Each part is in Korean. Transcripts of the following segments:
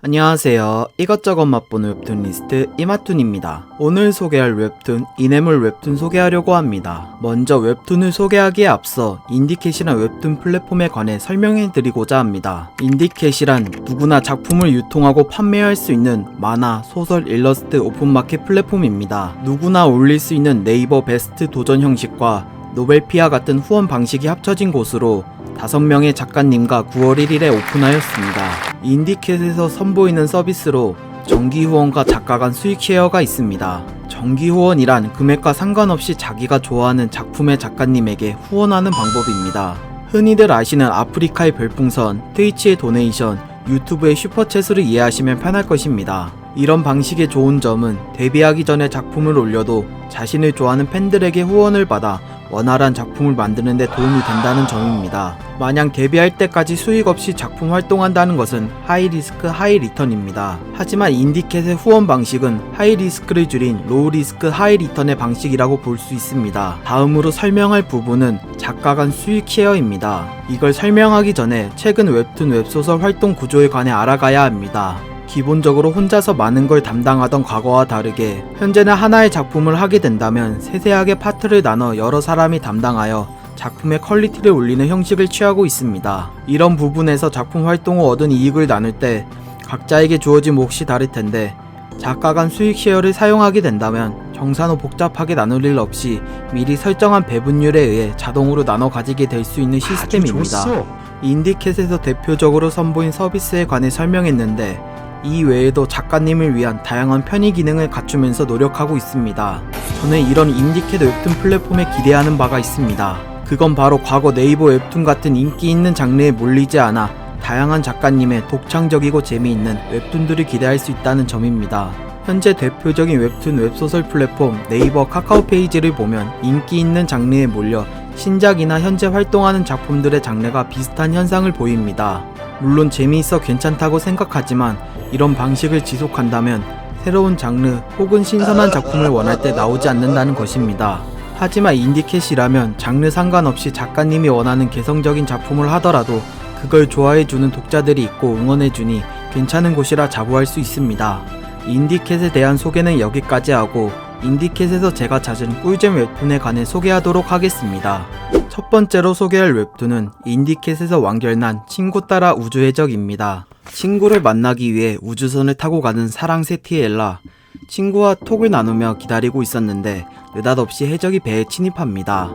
안녕하세요. 이것저것 맛보는 웹툰 리스트 이마툰입니다. 오늘 소개할 웹툰 이네물 웹툰 소개하려고 합니다. 먼저 웹툰을 소개하기에 앞서 인디캣이란 웹툰 플랫폼에 관해 설명해 드리고자 합니다. 인디캣이란 누구나 작품을 유통하고 판매할 수 있는 만화, 소설, 일러스트 오픈마켓 플랫폼입니다. 누구나 올릴 수 있는 네이버 베스트 도전 형식과 노벨피아 같은 후원 방식이 합쳐진 곳으로 5명의 작가님과 9월 1일에 오픈하였습니다. 인디캣에서 선보이는 서비스로 정기 후원과 작가 간 수익 쉐어가 있습니다. 정기 후원이란 금액과 상관없이 자기가 좋아하는 작품의 작가님에게 후원하는 방법입니다. 흔히들 아시는 아프리카의 별풍선, 트위치의 도네이션, 유튜브의 슈퍼챗으로 이해하시면 편할 것입니다. 이런 방식의 좋은 점은 데뷔하기 전에 작품을 올려도 자신을 좋아하는 팬들에게 후원을 받아 원활한 작품을 만드는 데 도움이 된다는 점입니다. 마냥 데뷔할 때까지 수익 없이 작품 활동한다는 것은 하이 리스크 하이 리턴입니다. 하지만 인디캣의 후원 방식은 하이 리스크를 줄인 로우 리스크 하이 리턴의 방식이라고 볼 수 있습니다. 다음으로 설명할 부분은 작가 간 수익 쉐어입니다. 이걸 설명하기 전에 최근 웹툰 웹소설 활동 구조에 관해 알아가야 합니다. 기본적으로 혼자서 많은 걸 담당하던 과거와 다르게 현재는 하나의 작품을 하게 된다면 세세하게 파트를 나눠 여러 사람이 담당하여 작품의 퀄리티를 올리는 형식을 취하고 있습니다. 이런 부분에서 작품 활동 후 얻은 이익을 나눌 때 각자에게 주어진 몫이 다를 텐데 작가 간 수익 쉐어를 사용하게 된다면 정산 후 복잡하게 나눌 일 없이 미리 설정한 배분율에 의해 자동으로 나눠 가지게 될 수 있는 시스템입니다. 인디캣에서 대표적으로 선보인 서비스에 관해 설명했는데 이 외에도 작가님을 위한 다양한 편의 기능을 갖추면서 노력하고 있습니다. 저는 이런 인디캣 웹툰 플랫폼에 기대하는 바가 있습니다. 그건 바로 과거 네이버 웹툰 같은 인기 있는 장르에 몰리지 않아 다양한 작가님의 독창적이고 재미있는 웹툰들을 기대할 수 있다는 점입니다. 현재 대표적인 웹툰 웹소설 플랫폼 네이버 카카오 페이지를 보면 인기 있는 장르에 몰려 신작이나 현재 활동하는 작품들의 장르가 비슷한 현상을 보입니다. 물론 재미있어 괜찮다고 생각하지만 이런 방식을 지속한다면 새로운 장르 혹은 신선한 작품을 원할 때 나오지 않는다는 것입니다. 하지만 인디캣이라면 장르 상관없이 작가님이 원하는 개성적인 작품을 하더라도 그걸 좋아해주는 독자들이 있고 응원해주니 괜찮은 곳이라 자부할 수 있습니다. 인디캣에 대한 소개는 여기까지 하고 인디캣에서 제가 찾은 꿀잼 웹툰에 관해 소개하도록 하겠습니다. 첫 번째로 소개할 웹툰은 인디캣에서 완결난 친구 따라 우주 해적입니다. 친구를 만나기 위해 우주선을 타고 가는 사랑새 티엘라. 친구와 톡을 나누며 기다리고 있었는데 느닷없이 해적이 배에 침입합니다.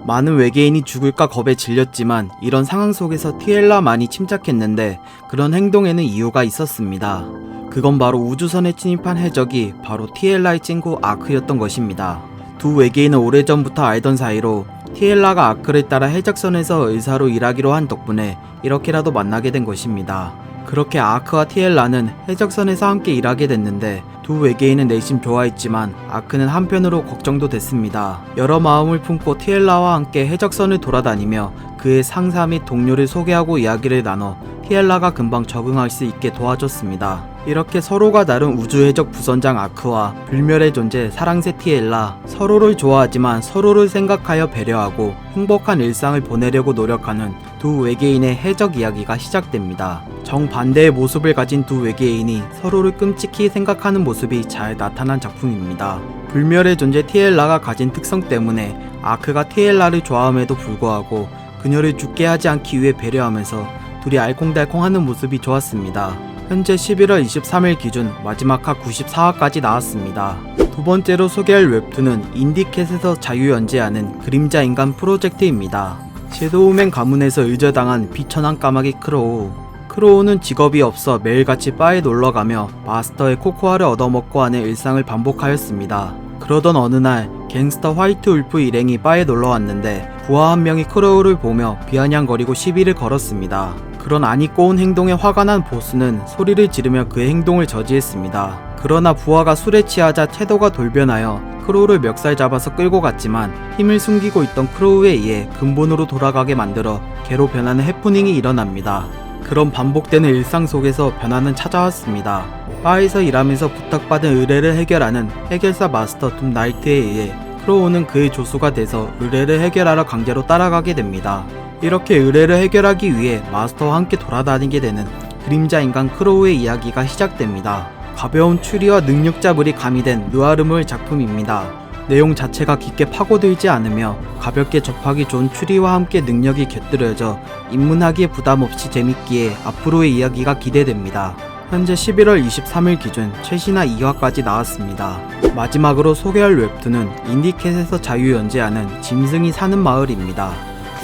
많은 외계인이 죽을까 겁에 질렸지만 이런 상황 속에서 티엘라만이 침착했는데 그런 행동에는 이유가 있었습니다. 그건 바로 우주선에 침입한 해적이 바로 티엘라의 친구 아크였던 것입니다. 두 외계인은 오래전부터 알던 사이로 티엘라가 아크를 따라 해적선에서 의사로 일하기로 한 덕분에 이렇게라도 만나게 된 것입니다. 그렇게 아크와 티엘라는 해적선에서 함께 일하게 됐는데 두 외계인은 내심 좋아했지만 아크는 한편으로 걱정도 됐습니다. 여러 마음을 품고 티엘라와 함께 해적선을 돌아다니며 그의 상사 및 동료를 소개하고 이야기를 나눠 티엘라가 금방 적응할 수 있게 도와줬습니다. 이렇게 서로가 다른 우주해적 부선장 아크와 불멸의 존재 사랑새 티엘라, 서로를 좋아하지만 서로를 생각하여 배려하고 행복한 일상을 보내려고 노력하는 두 외계인의 해적 이야기가 시작됩니다. 정반대의 모습을 가진 두 외계인이 서로를 끔찍히 생각하는 모습이 잘 나타난 작품입니다. 불멸의 존재 티엘라가 가진 특성 때문에 아크가 티엘라를 좋아함에도 불구하고 그녀를 죽게 하지 않기 위해 배려하면서 둘이 알콩달콩하는 모습이 좋았습니다. 현재 11월 23일 기준 마지막 화 94화까지 나왔습니다. 두 번째로 소개할 웹툰은 인디캣에서 자유연재하는 그림자 인간 프로젝트입니다. 섀도우맨 가문에서 의절당한 비천한 까마귀 크로우. 크로우는 직업이 없어 매일같이 바에 놀러가며 마스터의 코코아를 얻어먹고 하는 일상을 반복하였습니다. 그러던 어느 날 갱스터 화이트 울프 일행이 바에 놀러왔는데 부하 한 명이 크로우를 보며 비아냥거리고 시비를 걸었습니다. 그런 안 입고 온 행동에 화가 난 보스는 소리를 지르며 그의 행동을 저지했습니다. 그러나 부하가 술에 취하자 태도가 돌변하여 크로우를 멱살 잡아서 끌고 갔지만 힘을 숨기고 있던 크로우에 의해 근본으로 돌아가게 만들어 개로 변하는 해프닝이 일어납니다. 그런 반복되는 일상 속에서 변화는 찾아왔습니다. 바에서 일하면서 부탁받은 의뢰를 해결하는 해결사 마스터 둠 나이트에 의해 크로우는 그의 조수가 돼서 의뢰를 해결하러 강제로 따라가게 됩니다. 이렇게 의뢰를 해결하기 위해 마스터와 함께 돌아다니게 되는 그림자 인간 크로우의 이야기가 시작됩니다. 가벼운 추리와 능력자물이 가미된 느와르물 작품입니다. 내용 자체가 깊게 파고들지 않으며 가볍게 접하기 좋은 추리와 함께 능력이 곁들여져 입문하기에 부담 없이 재밌기에 앞으로의 이야기가 기대됩니다. 현재 11월 23일 기준 최신화 2화까지 나왔습니다. 마지막으로 소개할 웹툰은 인디캣에서 자유연재하는 짐승이 사는 마을입니다.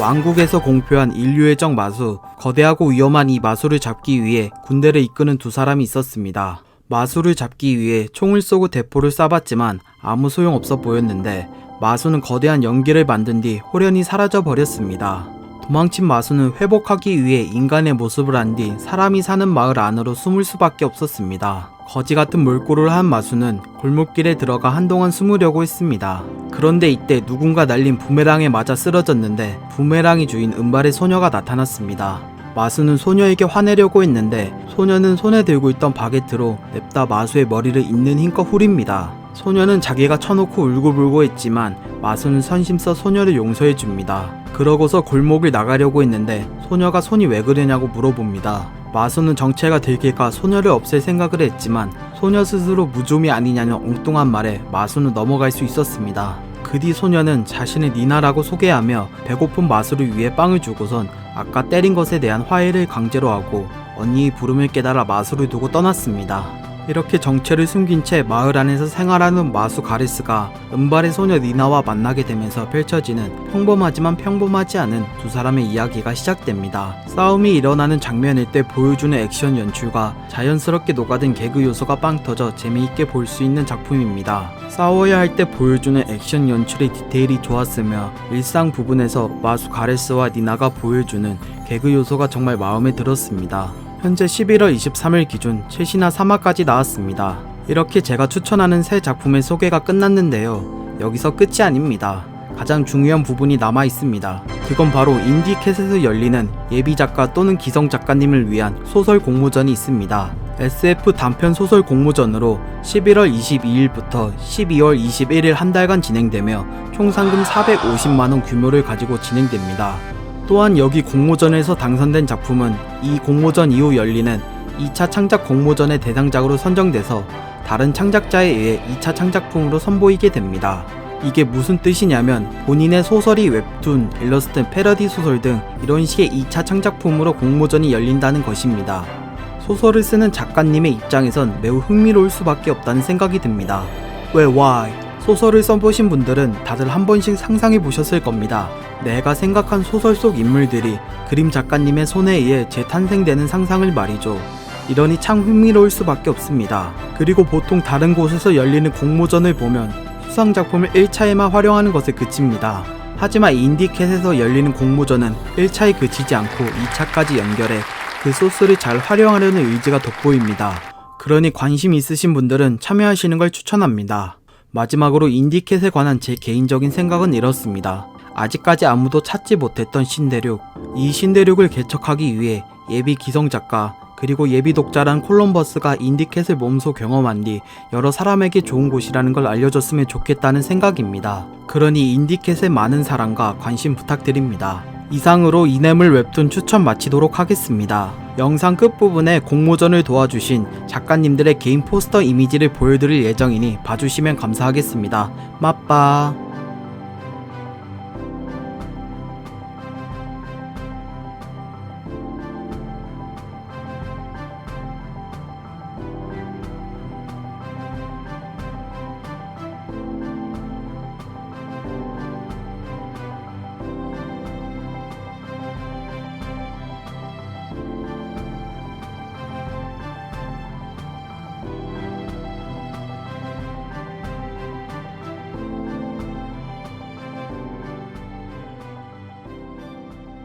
왕국에서 공표한 인류의 적 마수, 거대하고 위험한 이 마수를 잡기 위해 군대를 이끄는 두 사람이 있었습니다. 마수를 잡기 위해 총을 쏘고 대포를 쏴봤지만 아무 소용없어 보였는데 마수는 거대한 연기를 만든 뒤 호련히 사라져 버렸습니다. 도망친 마수는 회복하기 위해 인간의 모습을 한 뒤 사람이 사는 마을 안으로 숨을 수밖에 없었습니다. 거지 같은 몰골을 한 마수는 골목길에 들어가 한동안 숨으려고 했습니다. 그런데 이때 누군가 날린 부메랑에 맞아 쓰러졌는데 부메랑이 주인 은발의 소녀가 나타났습니다. 마수는 소녀에게 화내려고 했는데 소녀는 손에 들고 있던 바게트로 냅다 마수의 머리를 있는 힘껏 후립니다. 소녀는 자기가 쳐놓고 울고불고 했지만 마수는 선심써 소녀를 용서해줍니다. 그러고서 골목을 나가려고 했는데 소녀가 손이 왜 그러냐고 물어봅니다. 마수는 정체가 들킬까 소녀를 없앨 생각을 했지만 소녀 스스로 무좀이 아니냐는 엉뚱한 말에 마수는 넘어갈 수 있었습니다. 그 뒤 소녀는 자신을 니나라고 소개하며 배고픈 마수를 위해 빵을 주고선 아까 때린 것에 대한 화해를 강제로 하고 언니의 부름을 깨달아 마수를 두고 떠났습니다. 이렇게 정체를 숨긴 채 마을 안에서 생활하는 마수 가레스가 은발의 소녀 니나와 만나게 되면서 펼쳐지는 평범하지만 평범하지 않은 두 사람의 이야기가 시작됩니다. 싸움이 일어나는 장면일 때 보여주는 액션 연출과 자연스럽게 녹아든 개그 요소가 빵 터져 재미있게 볼 수 있는 작품입니다. 싸워야 할 때 보여주는 액션 연출의 디테일이 좋았으며 일상 부분에서 마수 가레스와 니나가 보여주는 개그 요소가 정말 마음에 들었습니다. 현재 11월 23일 기준 최신화 3화까지 나왔습니다. 이렇게 제가 추천하는 새 작품의 소개가 끝났는데요. 여기서 끝이 아닙니다. 가장 중요한 부분이 남아 있습니다. 그건 바로 인디캣에서 열리는 예비 작가 또는 기성 작가님을 위한 소설 공모전이 있습니다. SF 단편 소설 공모전으로 11월 22일부터 12월 21일 한 달간 진행되며 총 상금 450만원 규모를 가지고 진행됩니다. 또한 여기 공모전에서 당선된 작품은 이 공모전 이후 열리는 2차 창작 공모전의 대상작으로 선정돼서 다른 창작자에 의해 2차 창작품으로 선보이게 됩니다. 이게 무슨 뜻이냐면 본인의 소설이 웹툰, 일러스트, 패러디 소설 등 이런 식의 2차 창작품으로 공모전이 열린다는 것입니다. 소설을 쓰는 작가님의 입장에선 매우 흥미로울 수밖에 없다는 생각이 듭니다. why? 소설을 써보신 분들은 다들 한 번씩 상상해 보셨을 겁니다. 내가 생각한 소설 속 인물들이 그림 작가님의 손에 의해 재탄생되는 상상을 말이죠. 이러니 참 흥미로울 수밖에 없습니다. 그리고 보통 다른 곳에서 열리는 공모전을 보면 수상작품을 1차에만 활용하는 것에 그칩니다. 하지만 인디캣에서 열리는 공모전은 1차에 그치지 않고 2차까지 연결해 그 소스를 잘 활용하려는 의지가 돋보입니다. 그러니 관심 있으신 분들은 참여하시는 걸 추천합니다. 마지막으로 인디캣에 관한 제 개인적인 생각은 이렇습니다. 아직까지 아무도 찾지 못했던 신대륙, 이 신대륙을 개척하기 위해 예비 기성작가 그리고 예비 독자란 콜럼버스가 인디캣을 몸소 경험한 뒤 여러 사람에게 좋은 곳이라는 걸 알려줬으면 좋겠다는 생각입니다. 그러니 인디캣의 많은 사랑과 관심 부탁드립니다. 이상으로 이네물 웹툰 추천 마치도록 하겠습니다. 영상 끝부분에 공모전을 도와주신 작가님들의 개인 포스터 이미지를 보여드릴 예정이니 봐주시면 감사하겠습니다. 맛빠.